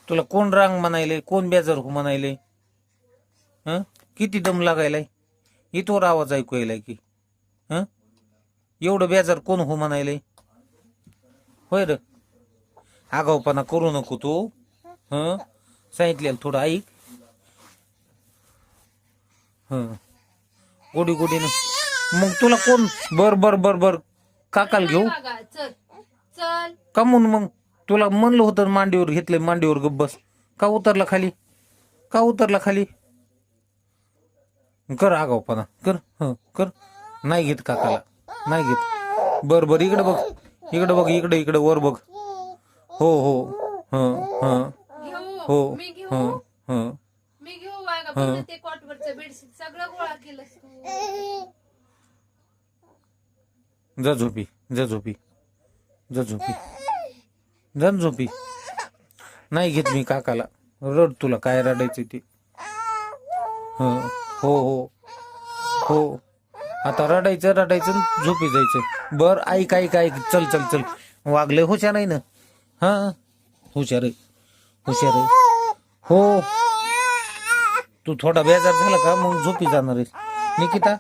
तुला कोण रांग म्हणायले, कोण बेजार हो म्हणायले? हं, किती दम लागायलाय? इथवर आवाज ऐकू यायलाय की? हं, एवढं बेजार कोण हो म्हणायले? होय रे, आगाऊपणा करू नको तू. हं, सांगितलेलं थोडं ऐक. हं, गोडी गोडीनं. मग तुला कोण बर बर बर बर काकाला घेऊ चल चल. का? म्हणून मग तुला म्हणलं होतं मांडीवर घेतलंय, मांडीवर गप बस. का उतरला खाली? का उतरला खाली? कर आगाऊपणा कर. हं, कर. नाही घेत काकाला, नाही घेत. बर बर, इकडे बघ, इकडे बघ, इकडे इकडे वर बघ. हो हो. हं हं. हो. घेऊ मी घेऊ. हं हं. मी घेऊ वागा. पण ते कॉटवरचं बेडशीट सगळं गोळा केलं. जा झोपी, जा झोपी, जा झोपी, जा न झोपी. नाही घेत मी काकाला. रड, तुला काय रडायचं ते. हं, हो हो हो. आता रडायचं रडायचं न झोपी जायचं. बर ऐक ऐक ऐक. चल चल चल. वागले हुशार आहे ना? हा, हुशार आहे, हुशार आहे. हो, तू थोडा बेजार झाला का मग झोपी जाणार आहेस निकिता.